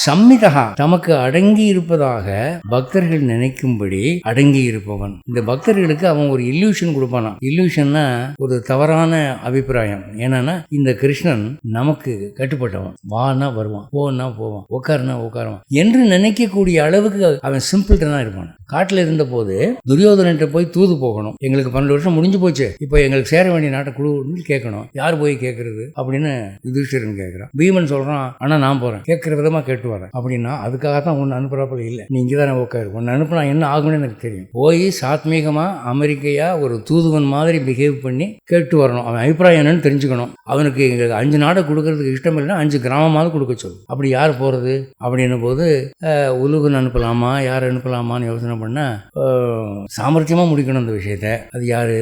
சம்மிதா தமக்கு அடங்கி இருப்பதாக பக்தர்கள் நினைக்கும்படி அடங்கி இருப்பவன். இந்த பக்தர்களுக்கு அவன் ஒரு இல்யூஷன் கொடுப்பானா. இல்யூஷன்னா ஒரு தவறான அபிப்பிராயம். என்னன்னா இந்த கிருஷ்ணன் நமக்கு கட்டுப்பட்டவன், வானா வருவான், போனா போவான், உட்காருனா உட்காருவான் என்று நினைக்கக்கூடிய அளவுக்கு அவன் சிம்பிள்டனா இருப்பான். காட்டில் இருந்த போது துரியோதனன் போய் தூது போகணும், எங்களுக்கு 12 வருஷம் முடிஞ்சு போச்சு, இப்போ எங்களுக்கு சேர வேண்டிய நாட்டை குழுன்னு கேட்கணும். யார் போய் கேட்கறது அப்படின்னு யுதிஷ்டிரன் கேட்கிறான். பீமன் சொல்றான், ஆனா நான் போறேன், கேட்கிற விதமா கேட்டு வரேன் அப்படின்னா. அதுக்காக தான் உன்னை அனுப்புறாப்புல இல்லை, நீ இங்கேதானே உட்காரு, உன்னை அனுப்புனா என்ன ஆகும்னு எனக்கு தெரியும். போய் சாத்மீகமா அமெரிக்கையா ஒரு தூதுவன் மாதிரி பிஹேவ் பண்ணி கேட்டு வரணும். அவன் அபிப்பிராயம் என்னன்னு தெரிஞ்சுக்கணும். அவனுக்கு எங்களுக்கு 5 நாடை கொடுக்கறதுக்கு இஷ்டம் இல்லைன்னா 5 கிராமமாவது கொடுக்க சொல்லு. அப்படி யார் போறது அப்படின்னும் போது உலுகுன்னு அனுப்பலாமா, யார் அனுப்பலாமான்னு யோசனை பண்ண சாமர்த்தியமா முடிக்கணும் அந்த விஷயத்த. அது யாரு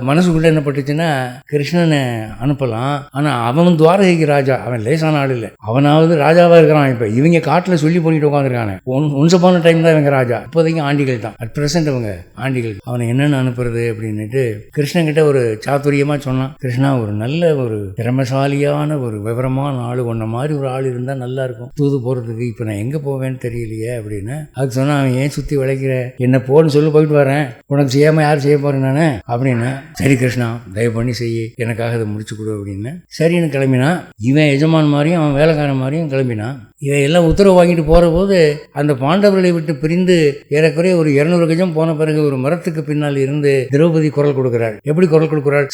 மனசுக்குள்ள என்ன பட்டுச்சுன்னா, கிருஷ்ணனை அனுப்பலாம். ஆனா அவன் துவாரகைக்கு ராஜா, அவன் லேசான ஆள் இல்லை, அவனாவது ராஜாவா இருக்கிறான். இப்ப இவங்க காட்டுல சொல்லி பண்ணிட்டு உட்காந்துருக்காங்க. ஒன்ஸ் அப்பான டைம் தான் இவங்க ராஜா, இப்போதைக்கு ஆண்டிகள் தான், அட் பிரசன்ட் அவங்க ஆண்டிகள். அவனை என்னென்னு அனுப்புறது அப்படின்னுட்டு கிருஷ்ணன் கிட்ட ஒரு சாதுரியமா சொன்னான். கிருஷ்ணா, ஒரு நல்ல ஒரு திறமசாலியான ஒரு விவரமான ஆளு, ஒன்ன மாதிரி ஒரு ஆள் இருந்தா நல்லா இருக்கும் தூது போறதுக்கு. இப்ப நான் எங்க போவேன்னு தெரியலையே அப்படின்னு. அதுக்கு சொன்னா, அவன் ஏன் சுத்தி விளைக்கிற, என்ன போன்னு சொல்லி போயிட்டு வரேன், உனக்கு செய்யாம யார் செய்ய போறேன் நானு அப்படின்னு. சரி கிருஷ்ணா, தயவு பண்ணி செய்ய, எனக்காக அதை முடிச்சு கொடு அப்படின்னு. சரின்னு கிளம்பினா. இவன் எஜமான் மாதிரியும் அவன் வேலைக்காரன் மாதிரியும் கிளம்பினான். இவன் எல்லாம் உத்தரவு வாங்கிட்டு போற போது அந்த பாண்டவர்களை விட்டு பிரிந்து ஏறக்குறைய ஒரு 200 கஜம் போன பிறகு ஒரு மரத்துக்கு பின்னால் இருந்து திரௌபதி குரல் கொடுக்கிறாள். எப்படி குரல் கொடுக்கிறாள்?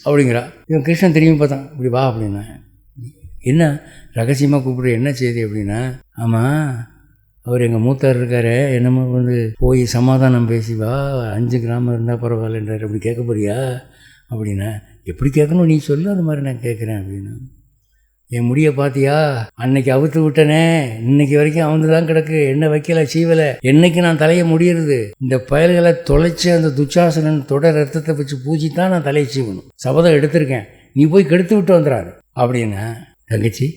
அப்படிங்கிறா. இவன் கிருஷ்ணன் திரும்பி பார்த்தான், இப்படி வா அப்படின்னா. என்ன ரகசியமா கூப்பிடுற, என்ன செய்தி அப்படின்னா, ஆமா அவர் எங்கள் மூத்தார் இருக்காரு, என்னமோ வந்து போய் சமாதானம் பேசி வா, 5 கிராமம் இருந்தால் பரவாயில்லன்றார், அப்படி கேட்க போறியா அப்படின்னா. எப்படி கேட்கணும் நீ சொல்லு, அது மாதிரி நான் கேட்குறேன் அப்படின்னா. என் முடியை பார்த்தியா, அன்னைக்கு அவுத்து விட்டனே, இன்னைக்கு வரைக்கும் அவந்து தான் கிடக்கு, என்ன வைக்கல சீவலை, என்னைக்கு நான் தலையை முடியறது, இந்த பயல்களை தொலைச்சி அந்த துச்சாசனன் தொட ரத்தத்தை வச்சு பூஜி தான் நான் தலையை சீவணும், சபதம் எடுத்திருக்கேன், நீ போய் கெடுத்து விட்டு வந்துடாரு அப்படின்னா. தங்கச்சி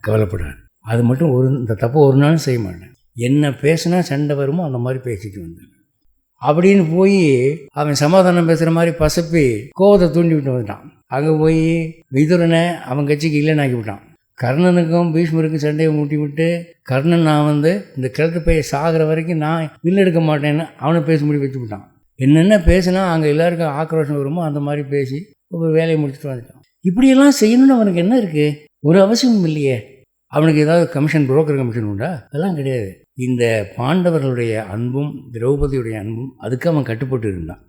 கவலைப்படுறாரு, அது மட்டும் இந்த தப்பை ஒரு நாளும் செய்ய மாட்டேன், என்ன பேசுனா சண்டை வருமோ அந்த மாதிரி பேசிட்டு வந்தேன் அப்படின்னு போய் அவன் சமாதானம் பேசுகிற மாதிரி பசப்பி கோவத்தை தூண்டி விட்டு வந்துட்டான். அங்கே போய் விதுரனை அவன் கட்சிக்கு இல்லைன்னு ஆக்கி விட்டான். கர்ணனுக்கும் பீஷ்மருக்கும் சண்டையை மூட்டி விட்டு, கர்ணன் நான் வந்து இந்த கிழக்கு போய் சாகிற வரைக்கும் நான் வில் எடுக்க மாட்டேன்னு அவனை பேசி முடி வச்சு விட்டான். என்னென்ன பேசுனா அங்கே எல்லாருக்கும் ஆக்ரோஷம் வருமோ அந்த மாதிரி பேசி ஒரு வேலையை முடிச்சுட்டு வந்துட்டான். இப்படியெல்லாம் செய்யணும்னு அவனுக்கு என்ன இருக்குது, ஒரு அவசியமும் இல்லையே. அவனுக்கு ஏதாவது கமிஷன், புரோக்கர் கமிஷன் உண்டா? அதெல்லாம் கிடையாது. இந்த பாண்டவர்களுடைய அன்பும் திரௌபதியுடைய அன்பும் அதுக்கு அவன் கட்டுப்பட்டு இருந்தான்.